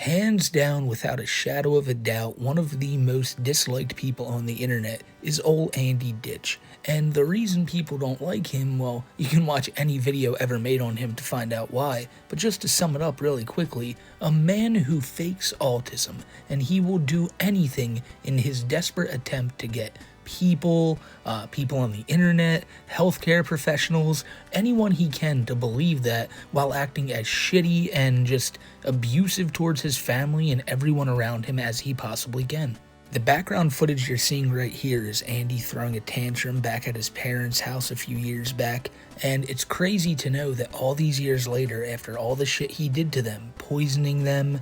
Hands down, without a shadow of a doubt, one of the most disliked people on the internet is old Andy Ditch. And the reason people don't like him, well, you can watch any video ever made on him to find out why. But just to sum it up really quickly, a man who fakes autism, and he will do anything in his desperate attempt to get people on the internet, healthcare professionals, anyone he can to believe that, while acting as shitty and just abusive towards his family and everyone around him as he possibly can. The background footage you're seeing right here is Andy throwing a tantrum back at his parents' house a few years back, and it's crazy to know that all these years later, after all the shit he did to them, poisoning them,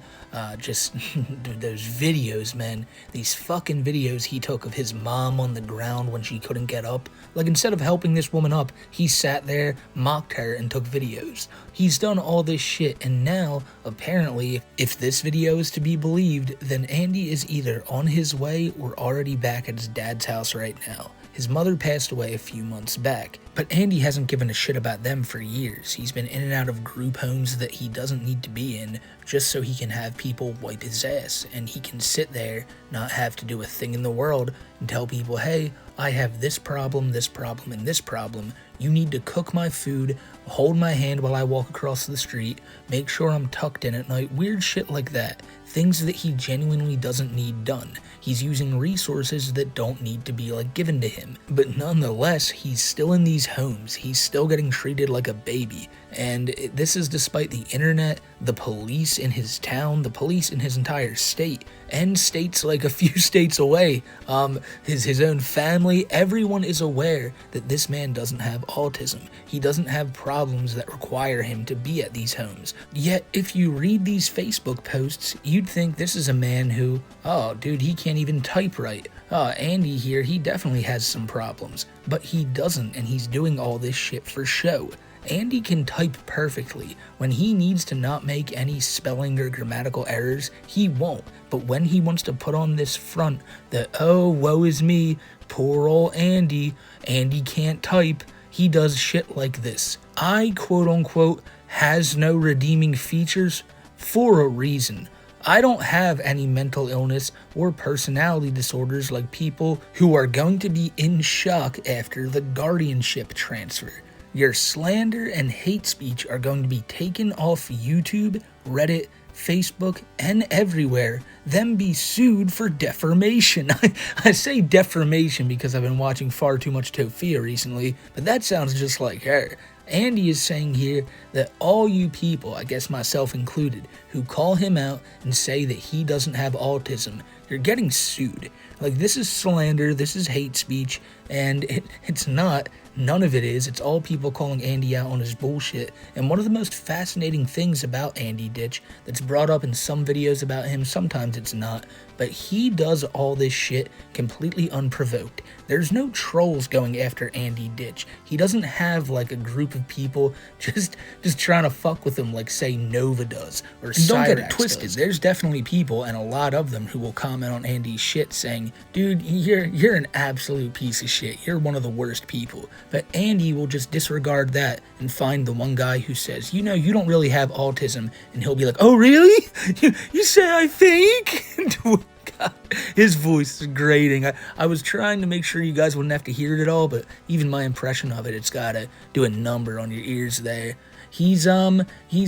just those videos, man, these fucking videos he took of his mom on the ground when she couldn't get up. Like, instead of helping this woman up, he sat there, mocked her, and took videos. He's done all this shit, and now, apparently, if this video is to be believed, then Andy is either on his way or already back at his dad's house right now. His mother passed away a few months back, but Andy hasn't given a shit about them for years. He's been in and out of group homes that he doesn't need to be in just so he can have people wipe his ass, and he can sit there, not have to do a thing in the world, and tell people, hey, I have this problem, and this problem. You need to cook my food, hold my hand while I walk across the street, make sure I'm tucked in at night, weird shit like that. Things that he genuinely doesn't need done. He's using resources that don't need to be given to him. But nonetheless, he's still in these homes. He's still getting treated like a baby. And this is despite the internet, the police in his town, the police in his entire state, and states like a few states away, his own family. Everyone is aware that this man doesn't have autism. He doesn't have problems that require him to be at these homes. Yet, if you read these Facebook posts, you'd think this is a man who, oh dude, he can't even type right. Andy here, he definitely has some problems. But he doesn't, and he's doing all this shit for show. Andy can type perfectly. When he needs to not make any spelling or grammatical errors, he won't. But when he wants to put on this front that, oh, woe is me, poor old Andy can't type, he does shit like this. I, quote unquote, has no redeeming features for a reason. I don't have any mental illness or personality disorders like people who are going to be in shock after the guardianship transfer. Your slander and hate speech are going to be taken off YouTube, Reddit, Facebook, and everywhere, then be sued for defamation. I say defamation because I've been watching far too much Tofia recently, but that sounds just like her. Andy is saying here that all you people, I guess myself included, who call him out and say that he doesn't have autism, you're getting sued. This is slander, this is hate speech, and it's not. None of it is. It's all people calling Andy out on his bullshit. And one of the most fascinating things about Andy Ditch that's brought up in some videos about him, sometimes it's not, but he does all this shit completely unprovoked. There's no trolls going after Andy Ditch. He doesn't have a group of people just trying to fuck with him like, say, Nova does or Cyrax. Don't get it twisted. Does. There's definitely people, and a lot of them, who will comment on Andy's shit saying, dude, you're an absolute piece of shit. You're one of the worst people. But Andy will just disregard that and find the one guy who says, you don't really have autism, and he'll be like, oh really? You say I think? God, his voice is grating. I was trying to make sure you guys wouldn't have to hear it all, but even my impression of it's gotta do a number on your ears there. He's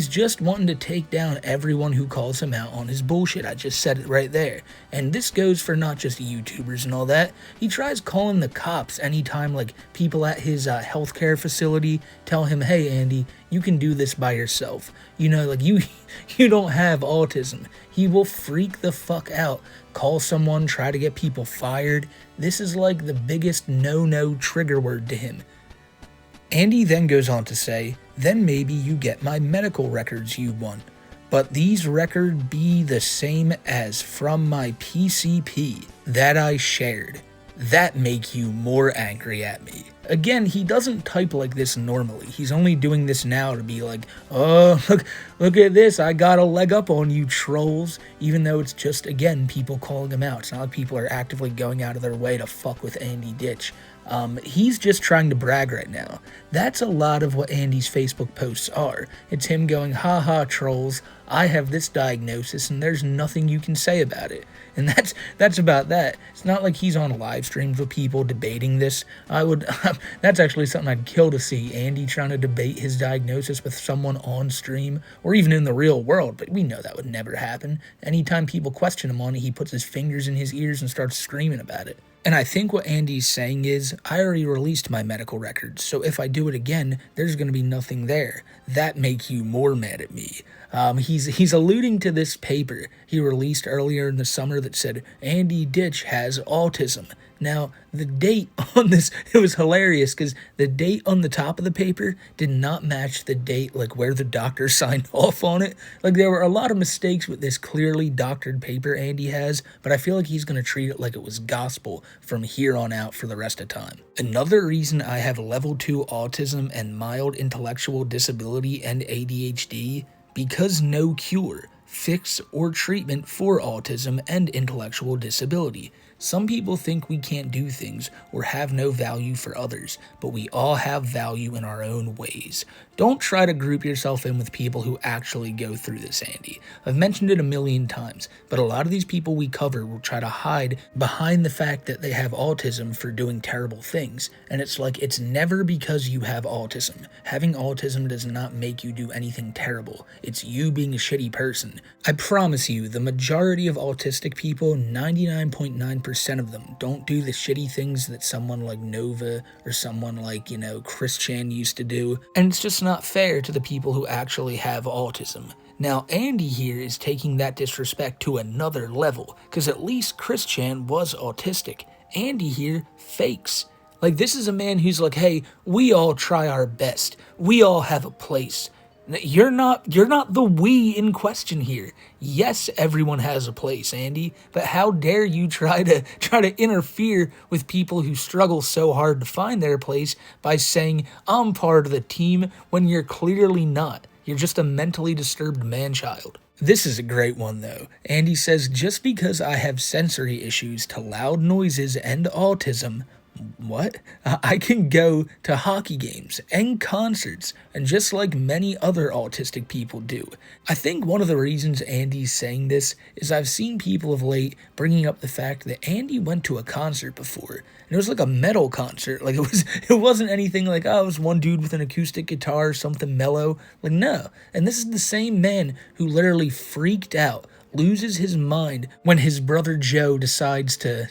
just wanting to take down everyone who calls him out on his bullshit. I just said it right there. And this goes for not just YouTubers and all that. He tries calling the cops anytime people at his healthcare facility tell him, hey Andy, you can do this by yourself. You don't have autism. He will freak the fuck out, call someone, try to get people fired. This is the biggest no-no trigger word to him. Andy then goes on to say, then maybe you get my medical records you want. But these records be the same as from my PCP that I shared. That make you more angry at me. Again, he doesn't type like this normally. He's only doing this now to be like, oh, look at this. I got a leg up on you trolls. Even though it's just, again, people calling him out. It's not like people are actively going out of their way to fuck with Andy Ditch. He's just trying to brag right now. That's a lot of what Andy's Facebook posts are. It's him going, haha trolls, I have this diagnosis and there's nothing you can say about it. And that's about that. It's not like he's on live streams with people debating this. That's actually something I'd kill to see, Andy trying to debate his diagnosis with someone on stream or even in the real world, but we know that would never happen. Anytime people question him on it, he puts his fingers in his ears and starts screaming about it. And I think what Andy's saying is, I already released my medical records, so if I do it again, there's going to be nothing there. That makes you more mad at me. He's alluding to this paper he released earlier in the summer that said Andy Ditch has autism. Now, the date on this, it was hilarious because the date on the top of the paper did not match the date, like where the doctor signed off on it. Like, there were a lot of mistakes with this clearly doctored paper Andy has, but I feel like he's going to treat it like it was gospel from here on out for the rest of time. Another reason I have level 2 autism and mild intellectual disability and ADHD, because no cure, fix, or treatment for autism and intellectual disability. Some people think we can't do things or have no value for others, but we all have value in our own ways. Don't try to group yourself in with people who actually go through this, Andy. I've mentioned it a million times, but a lot of these people we cover will try to hide behind the fact that they have autism for doing terrible things, and it's like it's never because you have autism. Having autism does not make you do anything terrible. It's you being a shitty person. I promise you, the majority of autistic people, 99.9% of them, don't do the shitty things that someone like Nova or someone like, Chris Chan used to do, and it's just not fair to the people who actually have autism. Now, Andy here is taking that disrespect to another level, because at least Chris Chan was autistic. Andy here fakes. Like, this is a man who's like, hey, we all try our best. We all have a place. You're not the we in question here. Yes, everyone has a place, Andy, but how dare you try to interfere with people who struggle so hard to find their place by saying, I'm part of the team, when you're clearly not. You're just a mentally disturbed man-child. This is a great one, though. Andy says, just because I have sensory issues to loud noises and autism, what? I can go to hockey games and concerts, and just like many other autistic people do. I think one of the reasons Andy's saying this is I've seen people of late bringing up the fact that Andy went to a concert before, and it was like a metal concert. Like, it wasn't anything like, oh, it was one dude with an acoustic guitar or something mellow. Like, no. And this is the same man who literally freaked out, loses his mind when his brother Joe decides to,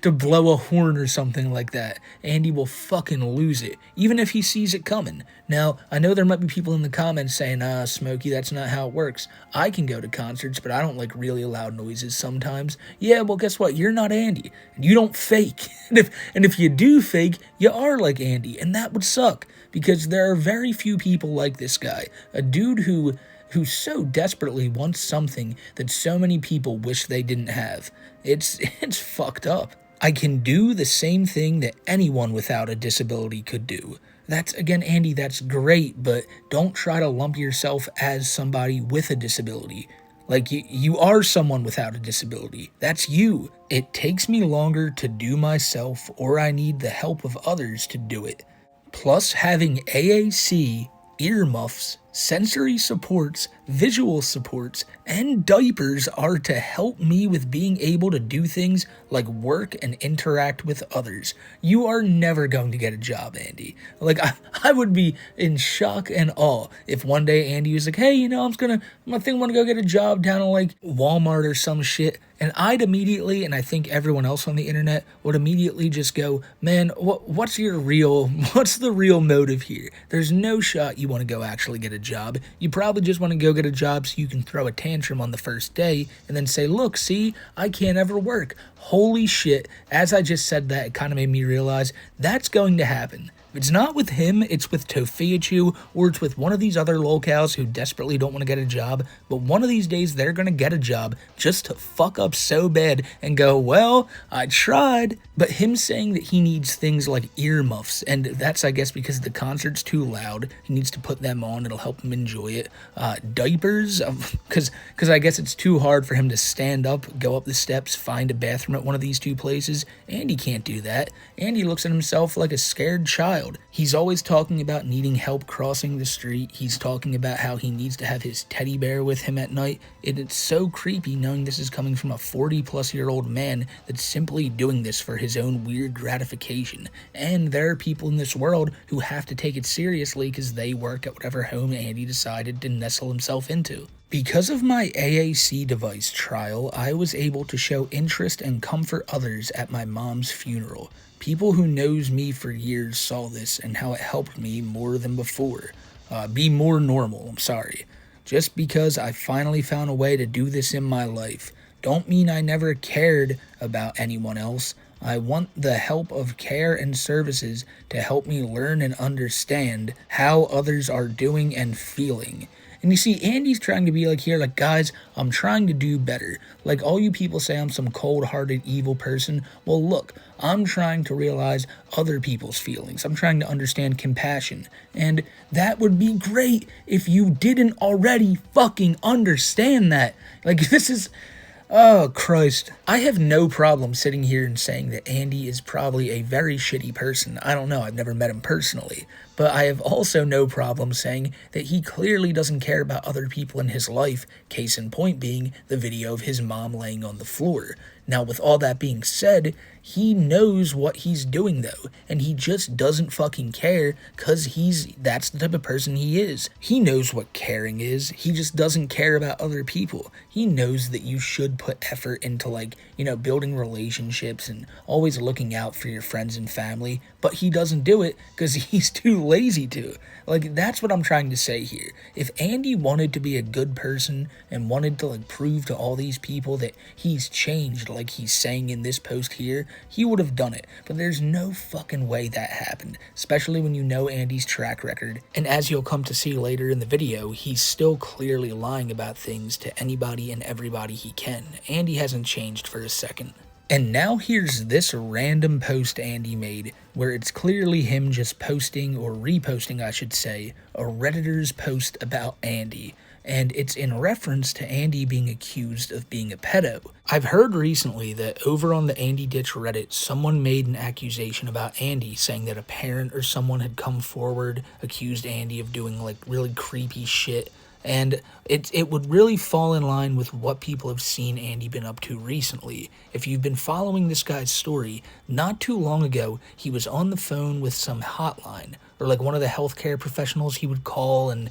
to blow a horn or something like that. Andy will fucking lose it, even if he sees it coming. Now, I know there might be people in the comments saying, Smokey, that's not how it works. I can go to concerts, but I don't like really loud noises sometimes. Yeah, well, guess what? You're not Andy, and you don't fake. And if you do fake, you are like Andy, and that would suck, because there are very few people like this guy. A dude who so desperately wants something that so many people wish they didn't have. It's fucked up. I can do the same thing that anyone without a disability could do. That's, again, Andy, that's great, but don't try to lump yourself as somebody with a disability. Like, you are someone without a disability. That's you. It takes me longer to do myself, or I need the help of others to do it. Plus, having AAC, earmuffs, sensory supports, visual supports, and diapers are to help me with being able to do things like work and interact with others. You are never going to get a job, Andy. Like, I would be in shock and awe if one day Andy was like, hey, I want to go get a job down at like Walmart or some shit. And I'd immediately, and I think everyone else on the internet would immediately just go, man, what's the real motive here? There's no shot you want to go actually get a job. You probably just want to go get a job so you can throw a tantrum on the first day and then say, look, see, I can't ever work. Holy shit, as I just said that, it kind of made me realize that's going to happen. If it's not with him, it's with Tofiachu, or it's with one of these other lolcows who desperately don't want to get a job, but one of these days they're gonna get a job just to fuck up so bad and go, well, I tried. But him saying that he needs things like earmuffs, and that's, I guess, because the concert's too loud, he needs to put them on, it'll help him enjoy it. Diapers, because I guess it's too hard for him to stand up, go up the steps, find a bathroom at one of these two places. Andy can't do that. Andy looks at himself like a scared child. He's always talking about needing help crossing the street. He's talking about how he needs to have his teddy bear with him at night. And it's so creepy knowing this is coming from a 40-plus-year-old man that's simply doing this for his own weird gratification. And there are people in this world who have to take it seriously because they work at whatever home Andy decided to nestle himself into. Because of my AAC device trial, I was able to show interest and comfort others at my mom's funeral. People who knows me for years saw this and how it helped me more than before. Be more normal, I'm sorry. Just because I finally found a way to do this in my life, don't mean I never cared about anyone else. I want the help of care and services to help me learn and understand how others are doing and feeling. And you see, Andy's trying to be like here, like, guys, I'm trying to do better. Like, all you people say I'm some cold-hearted, evil person. Well, look, I'm trying to realize other people's feelings. I'm trying to understand compassion. And that would be great if you didn't already fucking understand that. Like, this is... Oh, Christ. I have no problem sitting here and saying that Andy is probably a very shitty person. I don't know, I've never met him personally. But I have also no problem saying that he clearly doesn't care about other people in his life, case in point being the video of his mom laying on the floor. Now, with all that being said, he knows what he's doing, though, and he just doesn't fucking care, because that's the type of person he is. He knows what caring is, he just doesn't care about other people. He knows that you should put effort into, like, building relationships and always looking out for your friends and family, but he doesn't do it because he's too lazy to. Like, that's what I'm trying to say here. If Andy wanted to be a good person and wanted to, like, prove to all these people that he's changed, like he's saying in this post here, he would have done it. But there's no fucking way that happened, especially when you know Andy's track record. And as you'll come to see later in the video, he's still clearly lying about things to anybody and everybody he can. Andy hasn't changed for a second. And now here's this random post Andy made, where it's clearly him just posting, or reposting I should say, a Redditor's post about Andy. And it's in reference to Andy being accused of being a pedo. I've heard recently that over on the Andy Ditch Reddit, someone made an accusation about Andy, saying that a parent or someone had come forward, accused Andy of doing like really creepy shit. And it would really fall in line with what people have seen Andy been up to recently. If you've been following this guy's story, not too long ago, he was on the phone with some hotline, or like one of the healthcare professionals he would call and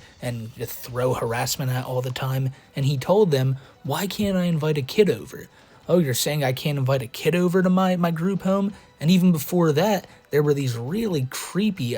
throw harassment at all the time, and he told them, why can't I invite a kid over? Oh, you're saying I can't invite a kid over to my group home? And even before that, there were these really creepy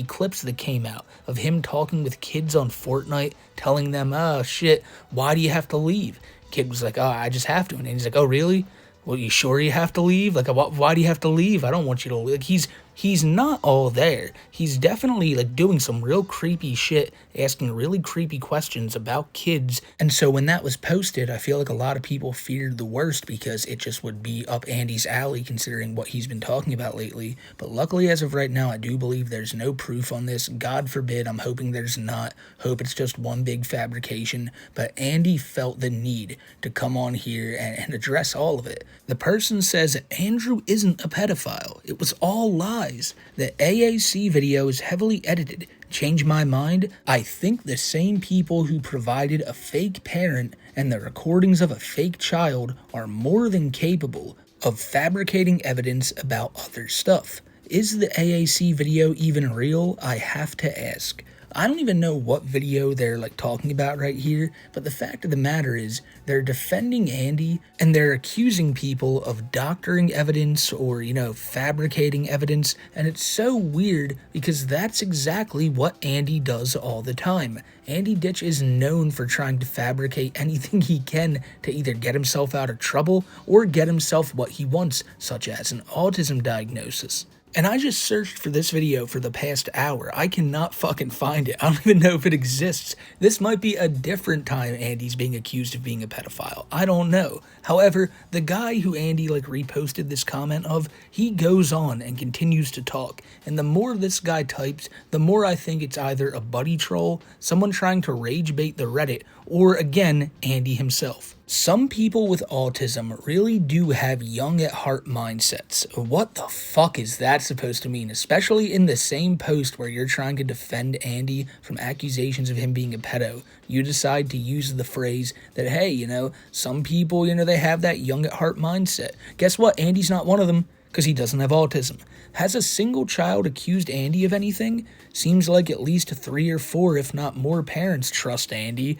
clips that came out of him talking with kids on Fortnite, telling them, oh shit, why do you have to leave? Kid was like, oh, I just have to. And he's like, oh really? Well, you sure you have to leave? Like, why do you have to leave? I don't want you to leave. Like, he's not all there. He's definitely like doing some real creepy shit, asking really creepy questions about kids. And so when that was posted, I feel like a lot of people feared the worst because it just would be up Andy's alley considering what he's been talking about lately. But luckily, as of right now, I do believe there's no proof on this. God forbid, I'm hoping there's not. Hope it's just one big fabrication. But Andy felt the need to come on here and address all of it. The person says Andrew isn't a pedophile. It was all lies. The AAC video is heavily edited. Change my mind? I think the same people who provided a fake parent and the recordings of a fake child are more than capable of fabricating evidence about other stuff. Is the AAC video even real? I have to ask. I don't even know what video they're like talking about right here, but the fact of the matter is they're defending Andy and they're accusing people of doctoring evidence or, fabricating evidence, and it's so weird because that's exactly what Andy does all the time. Andy Ditch is known for trying to fabricate anything he can to either get himself out of trouble or get himself what he wants, such as an autism diagnosis. And I just searched for this video for the past hour. I cannot fucking find it. I don't even know if it exists. This might be a different time Andy's being accused of being a pedophile. I don't know. However, the guy who Andy reposted this comment of, he goes on and continues to talk. And the more this guy types, the more I think it's either a buddy troll, someone trying to rage bait the Reddit, or again, Andy himself. Some people with autism really do have young at heart mindsets. What the fuck is that supposed to mean? Especially in the same post where you're trying to defend Andy from accusations of him being a pedo. You decide to use the phrase that, hey, some people, they have that young at heart mindset. Guess what? Andy's not one of them, because he doesn't have autism. Has a single child accused Andy of anything? Seems like at least 3 or 4, if not more, parents trust Andy.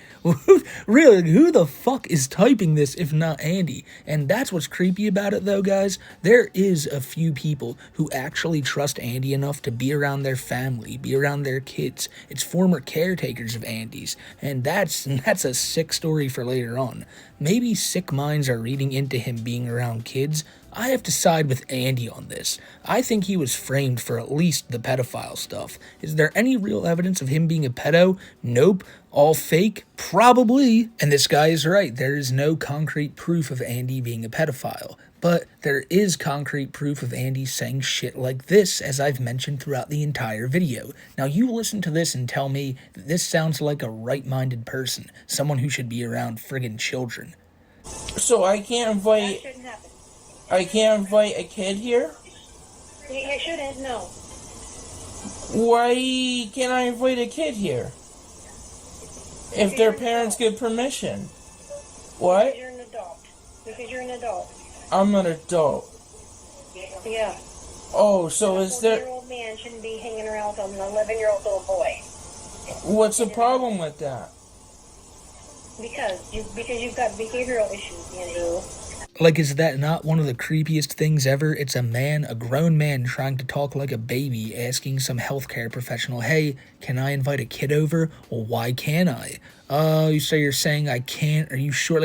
Really, who the fuck is typing this if not Andy? And that's what's creepy about it though, guys. There is a few people who actually trust Andy enough to be around their family, be around their kids. It's former caretakers of Andy's, and that's a sick story for later on. Maybe sick minds are reading into him being around kids. I have to side with Andy on this. I think he was framed for at least the pedophile stuff. Is there any real evidence of him being a pedo? Nope. All fake? Probably. And this guy is right. There is no concrete proof of Andy being a pedophile. But there is concrete proof of Andy saying shit like this, as I've mentioned throughout the entire video. Now you listen to this and tell me that this sounds like a right-minded person, someone who should be around friggin' children. So I can't invite a kid here? You shouldn't, no. Why can't I invite a kid here? If their parents give permission. What? Because you're an adult. Because you're an adult. I'm an adult. Yeah. Oh, so is there... A 12-year-old man shouldn't be hanging around with an 11-year-old little boy. What's the problem with that? Because you've got behavioral issues, Is that not one of the creepiest things ever? It's a grown man trying to talk like a baby, asking some healthcare professional, hey, can I invite a kid over? Well, why can't I? You're saying I can't? Are you sure?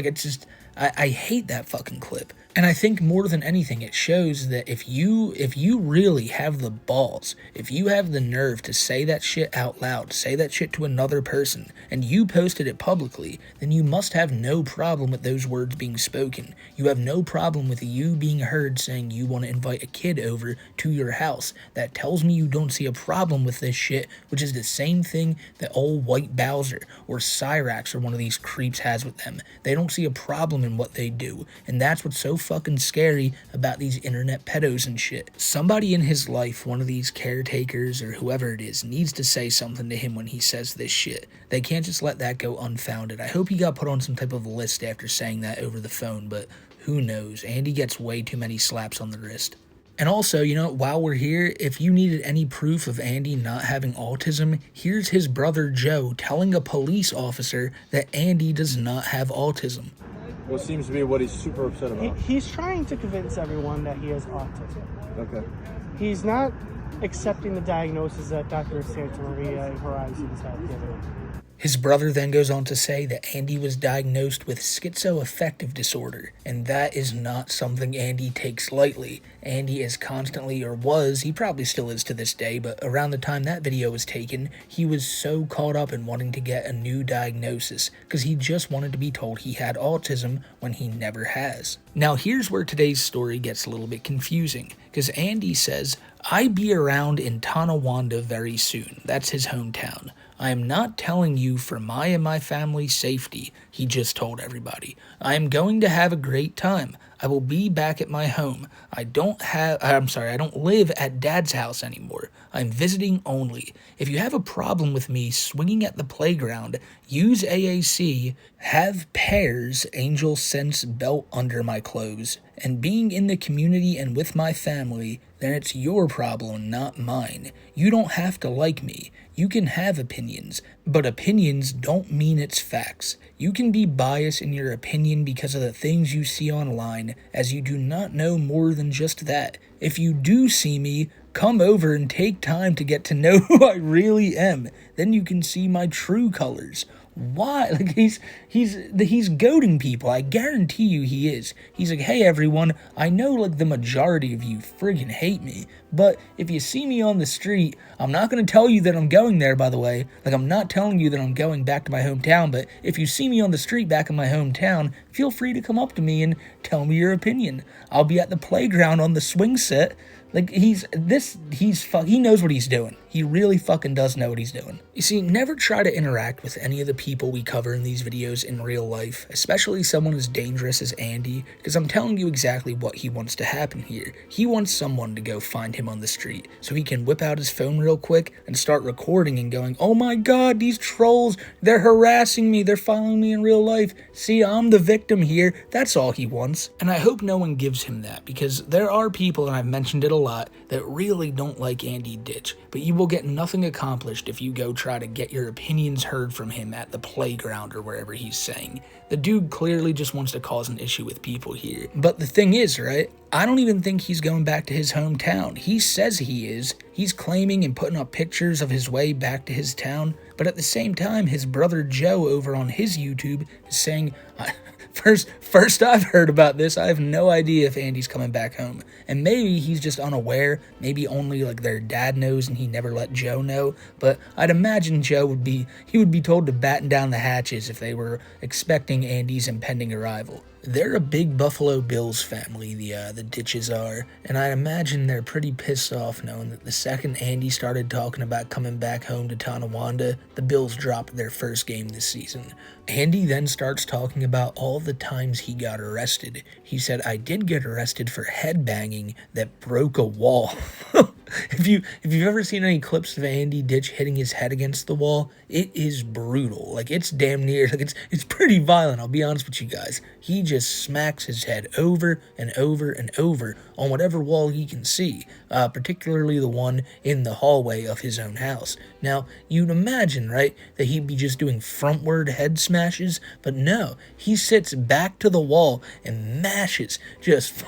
I hate that fucking clip. And I think more than anything, it shows that if you really have the balls, if you have the nerve to say that shit out loud, say that shit to another person, and you posted it publicly, then you must have no problem with those words being spoken. You have no problem with you being heard saying you want to invite a kid over to your house. That tells me you don't see a problem with this shit, which is the same thing that old White Bowser or Cyrax or one of these creeps has with them. They don't see a problem in what they do, and that's what's so fucking scary about these internet pedos and shit. Somebody in his life, one of these caretakers or whoever it is, needs to say something to him when he says this shit. They can't just let that go unfounded. I hope he got put on some type of list after saying that over the phone, but who knows? Andy gets way too many slaps on the wrist. And also, while we're here, if you needed any proof of Andy not having autism, here's his brother Joe telling a police officer that Andy does not have autism. What seems to be what he's super upset about. He's trying to convince everyone that he has autism. Okay. He's not accepting the diagnosis that Dr. Santa Maria Horizons have given him. His brother then goes on to say that Andy was diagnosed with schizoaffective disorder, and that is not something Andy takes lightly. Andy is constantly, or was, he probably still is to this day, but around the time that video was taken, he was so caught up in wanting to get a new diagnosis, because he just wanted to be told he had autism when he never has. Now here's where today's story gets a little bit confusing, because Andy says, I be around in Tonawanda very soon. That's his hometown. I am not telling you for my and my family's safety, he just told everybody. I am going to have a great time. I will be back at my home. I don't live at Dad's house anymore. I'm visiting only. If you have a problem with me swinging at the playground, use AAC, have pears, Angel Sense belt under my clothes, and being in the community and with my family, then it's your problem, not mine. You don't have to like me. You can have opinions, but opinions don't mean it's facts. You can be biased in your opinion because of the things you see online, as you do not know more than just that. If you do see me, come over and take time to get to know who I really am. Then you can see my true colors. Why? He's goading people. I guarantee you he is. He's like, hey everyone, I know the majority of you friggin' hate me, But if you see me on the street, I'm not going to tell you that I'm going there, by the way. Like, I'm not telling you that I'm going back to my hometown, but if you see me on the street back in my hometown, feel free to come up to me and tell me your opinion. I'll be at the playground on the swing set. Like, he knows what he's doing. He really fucking does know what he's doing. You see, never try to interact with any of the people we cover in these videos in real life, especially someone as dangerous as Andy, because I'm telling you exactly what he wants to happen here. He wants someone to go find him on the street, so he can whip out his phone real quick and start recording and going, oh my god, these trolls, they're harassing me, they're following me in real life. See, I'm the victim here. That's all he wants. And I hope no one gives him that, because there are people, and I've mentioned it a lot, that really don't like Andy Ditch, but you will get nothing accomplished if you go try to get your opinions heard from him at the playground or wherever he's saying. The dude clearly just wants to cause an issue with people here. But the thing is, right, I don't even think he's going back to his hometown. He says he is. He's claiming and putting up pictures of his way back to his town, but at the same time, his brother Joe over on his YouTube is saying, First I've heard about this, I have no idea if Andy's coming back home. And maybe he's just unaware, maybe only like their dad knows and he never let Joe know. But I'd imagine Joe would be told to batten down the hatches if they were expecting Andy's impending arrival. They're a big Buffalo Bills family, the Ditches are, and I imagine they're pretty pissed off knowing that the second Andy started talking about coming back home to Tonawanda, the Bills dropped their first game this season. Andy then starts talking about all the times he got arrested. He said, I did get arrested for headbanging that broke a wall. If you've ever seen any clips of Andy Ditch hitting his head against the wall, it is brutal. Like, it's damn near, like, it's pretty violent, I'll be honest with you guys. He just smacks his head over and over and over on whatever wall he can see, particularly the one in the hallway of his own house. Now, you'd imagine, right, that he'd be just doing frontward head smashes, but no, he sits back to the wall and mashes just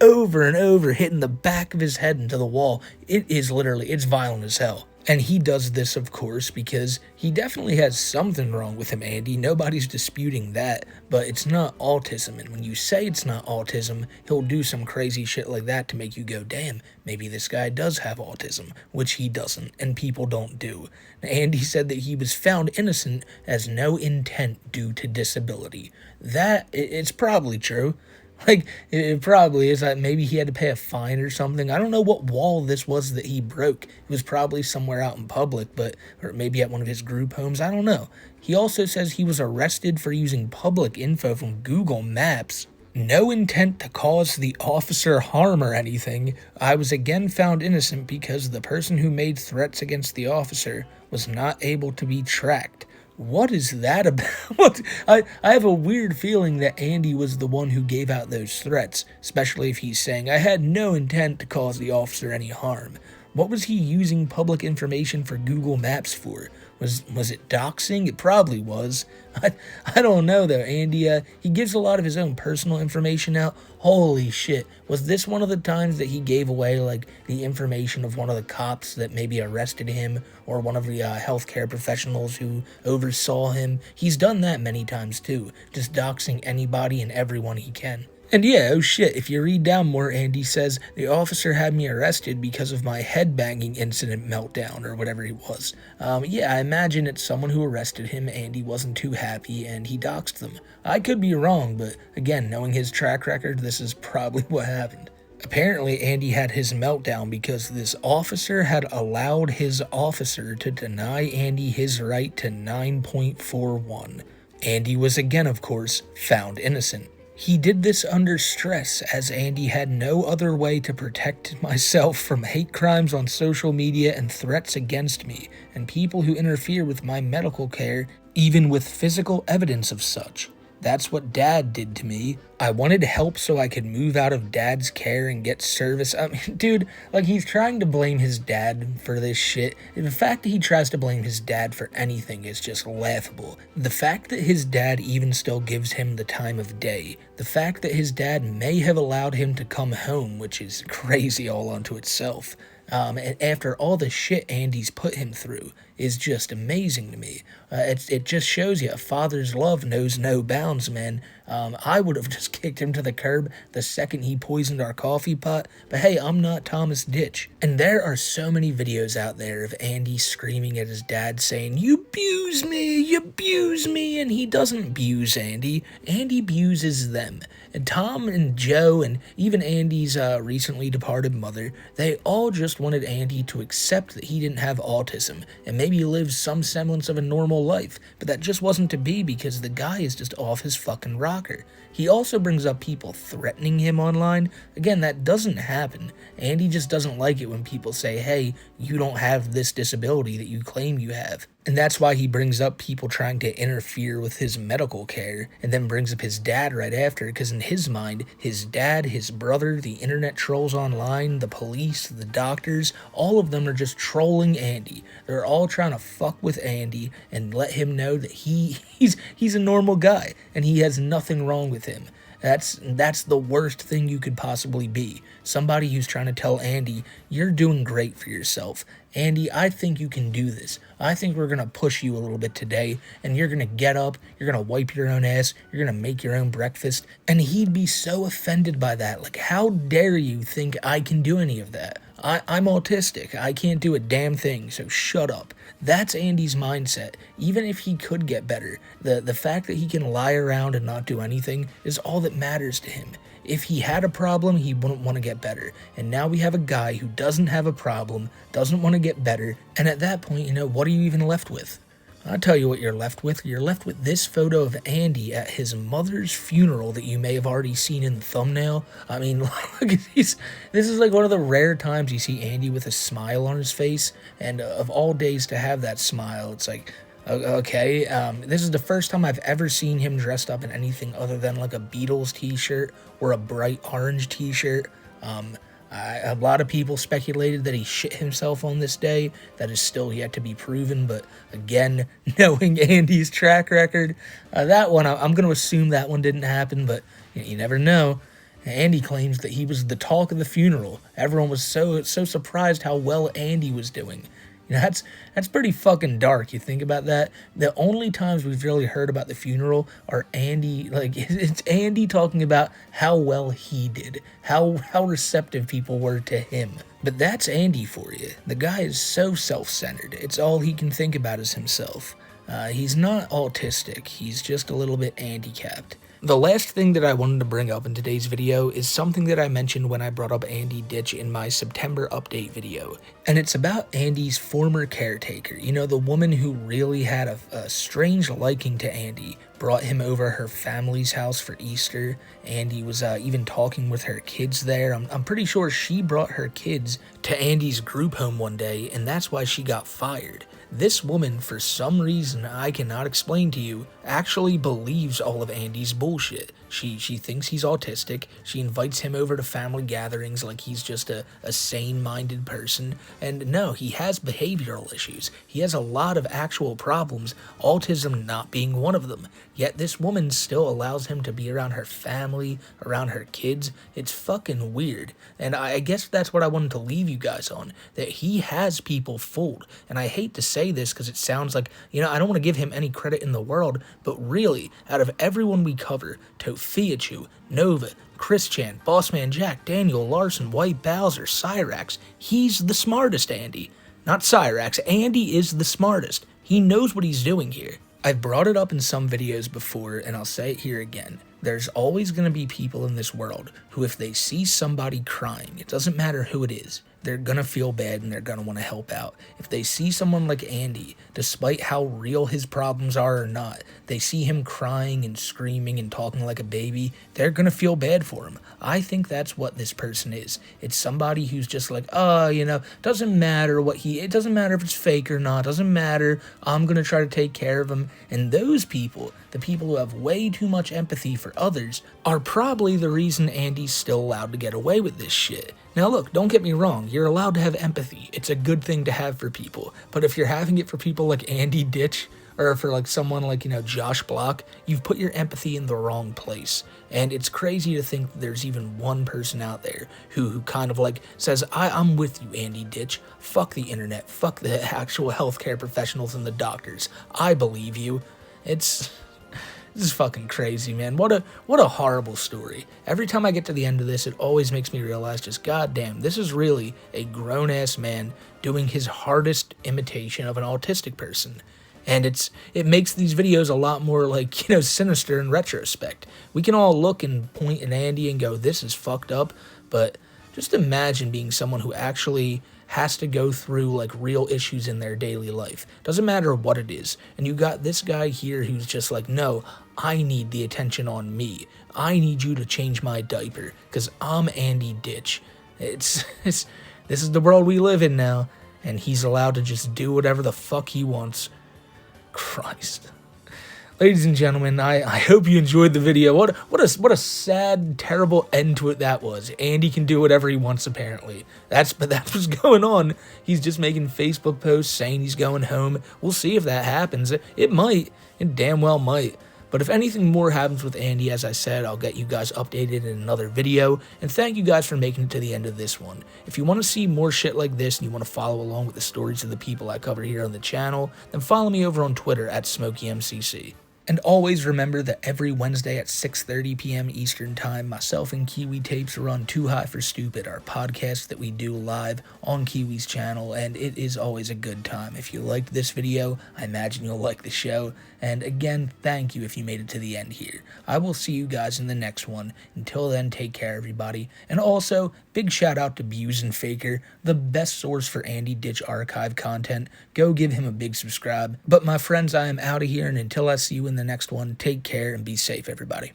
over and over, hitting the back of his head into the wall. It's violent as hell. And he does this, of course, because he definitely has something wrong with him, Andy. Nobody's disputing that, but it's not autism. And when you say it's not autism, he'll do some crazy shit like that to make you go, damn, maybe this guy does have autism, which he doesn't, and people don't do. Andy said that he was found innocent as no intent due to disability. It's probably true. Like, it probably is. Like, maybe he had to pay a fine or something. I don't know what wall this was that he broke. It was probably somewhere out in public, or maybe at one of his group homes. I don't know. He also says he was arrested for using public info from Google Maps. No intent to cause the officer harm or anything. I was again found innocent because the person who made threats against the officer was not able to be tracked. What is that about? I have a weird feeling that Andy was the one who gave out those threats, especially if he's saying, I had no intent to cause the officer any harm. What was he using public information for Google Maps for? Was it doxing? It probably was. I don't know though, Andy. He gives a lot of his own personal information out. Holy shit. Was this one of the times that he gave away like the information of one of the cops that maybe arrested him, or one of the healthcare professionals who oversaw him? He's done that many times too, just doxing anybody and everyone he can. And yeah, oh shit, if you read down more, Andy says, the officer had me arrested because of my headbanging incident meltdown, or whatever it was. Yeah, I imagine it's someone who arrested him, Andy wasn't too happy, and he doxed them. I could be wrong, but again, knowing his track record, this is probably what happened. Apparently, Andy had his meltdown because this officer had allowed his officer to deny Andy his right to 9.41. Andy was again, of course, found innocent. He did this under stress, as Andy had no other way to protect myself from hate crimes on social media and threats against me, and people who interfere with my medical care, even with physical evidence of such. That's what Dad did to me. I wanted help so I could move out of Dad's care and get service. I mean, dude, like, he's trying to blame his dad for this shit. The fact that he tries to blame his dad for anything is just laughable. The fact that his dad even still gives him the time of day. The fact that his dad may have allowed him to come home, which is crazy all unto itself. And after all the shit Andy's put him through is just amazing to me. It just shows you a father's love knows no bounds, man. I would have just kicked him to the curb the second he poisoned our coffee pot, but hey, I'm not Thomas Ditch. And there are so many videos out there of Andy screaming at his dad saying, "You abuse me," and he doesn't abuse Andy. Andy abuses them. And Tom and Joe and even Andy's recently departed mother, they all just wanted Andy to accept that he didn't have autism and maybe live some semblance of a normal life, but that just wasn't to be because the guy is just off his fucking rocker. He also brings up people threatening him online. Again, that doesn't happen. Andy just doesn't like it when people say, hey, you don't have this disability that you claim you have. And that's why he brings up people trying to interfere with his medical care, and then brings up his dad right after, because in his mind, his dad, his brother, the internet trolls online, the police, the doctors, all of them are just trolling Andy. They're all trying to fuck with Andy and let him know that he's a normal guy, and he has nothing wrong with him. That's the worst thing you could possibly be. Somebody who's trying to tell Andy, you're doing great for yourself. Andy, I think you can do this. I think we're going to push you a little bit today, and you're going to get up, you're going to wipe your own ass, you're going to make your own breakfast. And he'd be so offended by that. Like, how dare you think I can do any of that? I'm autistic. I can't do a damn thing, so shut up. That's Andy's mindset. Even if he could get better, the fact that he can lie around and not do anything is all that matters to him. If he had a problem, he wouldn't want to get better. And now we have a guy who doesn't have a problem, doesn't want to get better, and at that point, what are you even left with? I'll tell you what you're left with. You're left with this photo of Andy at his mother's funeral that you may have already seen in the thumbnail. I mean, look at these. This is like one of the rare times you see Andy with a smile on his face. And of all days to have that smile, it's like, okay, this is the first time I've ever seen him dressed up in anything other than like a Beatles t-shirt or a bright orange t-shirt. A lot of people speculated that he shit himself on this day. That is still yet to be proven, but again, knowing Andy's track record, that one, I'm going to assume that one didn't happen, but you never know. Andy claims that he was the talk of the funeral. Everyone was so surprised how well Andy was doing. That's pretty fucking dark. You think about that. The only times we've really heard about the funeral are Andy, it's Andy talking about how well he did, how receptive people were to him. But that's Andy for you. The guy is so self-centered. It's all he can think about is himself. He's not autistic. He's just a little bit handicapped. The last thing that I wanted to bring up in today's video is something that I mentioned when I brought up Andy Ditch in my September update video. And it's about Andy's former caretaker. The woman who really had a strange liking to Andy, brought him over her family's house for Easter. Andy was even talking with her kids there. I'm pretty sure she brought her kids to Andy's group home one day, and that's why she got fired. This woman, for some reason I cannot explain to you, actually believes all of Andy's bullshit. She thinks he's autistic. She invites him over to family gatherings like he's just a sane-minded person. And no, he has behavioral issues. He has a lot of actual problems, autism not being one of them. Yet this woman still allows him to be around her family, around her kids. It's fucking weird. And I guess that's what I wanted to leave you guys on, that he has people fooled. And I hate to say this because it sounds like, I don't want to give him any credit in the world, but really, out of everyone we cover, Tofiachu, Nova, Chris Chan, Bossman Jack, Daniel, Larson, White, Bowser, Cyrax, he's the smartest, Andy. Not Cyrax, Andy is the smartest. He knows what he's doing here. I've brought it up in some videos before, and I'll say it here again. There's always going to be people in this world who, if they see somebody crying, it doesn't matter who it is, they're going to feel bad and they're going to want to help out. If they see someone like Andy, despite how real his problems are or not, they see him crying and screaming and talking like a baby, they're going to feel bad for him. I think that's what this person is. It's somebody who's just like, doesn't matter it doesn't matter if it's fake or not, doesn't matter, I'm going to try to take care of him. And those people, the people who have way too much empathy for others, are probably the reason Andy's still allowed to get away with this shit. Now look, don't get me wrong, you're allowed to have empathy. It's a good thing to have for people. But if you're having it for people like Andy Ditch, or for like someone like, Josh Block, you've put your empathy in the wrong place. And it's crazy to think that there's even one person out there who kind of like says, I'm with you, Andy Ditch. Fuck the internet. Fuck the actual healthcare professionals and the doctors. I believe you. This is fucking crazy, man. What a horrible story. Every time I get to the end of this, it always makes me realize just, goddamn, this is really a grown-ass man doing his hardest imitation of an autistic person. And it makes these videos a lot more like, sinister in retrospect. We can all look and point at Andy and go, this is fucked up, but just imagine being someone who actually has to go through like real issues in their daily life. Doesn't matter what it is. And you got this guy here who's just like, no, I need the attention on me. I need you to change my diaper because I'm Andy Ditch. This is the world we live in now, and he's allowed to just do whatever the fuck he wants. Christ. Ladies and gentlemen, I hope you enjoyed the video. What a sad, terrible end to it that was. Andy can do whatever he wants, apparently. That's what's going on. He's just making Facebook posts saying he's going home. We'll see if that happens. It might. It damn well might. But if anything more happens with Andy, as I said, I'll get you guys updated in another video. And thank you guys for making it to the end of this one. If you want to see more shit like this and you want to follow along with the stories of the people I cover here on the channel, then follow me over on Twitter at SmokeyMcC. And always remember that every Wednesday at 6:30 p.m. Eastern Time, myself and Kiwi Tapes run Too High for Stupid, our podcast that we do live on Kiwi's channel, and it is always a good time. If you liked this video, I imagine you'll like the show. And again, thank you if you made it to the end here. I will see you guys in the next one. Until then, take care, everybody. And also, big shout out to Buse and Faker, the best source for Andy Ditch archive content. Go give him a big subscribe. But my friends, I am out of here, and until I see you in the next one, take care and be safe, everybody.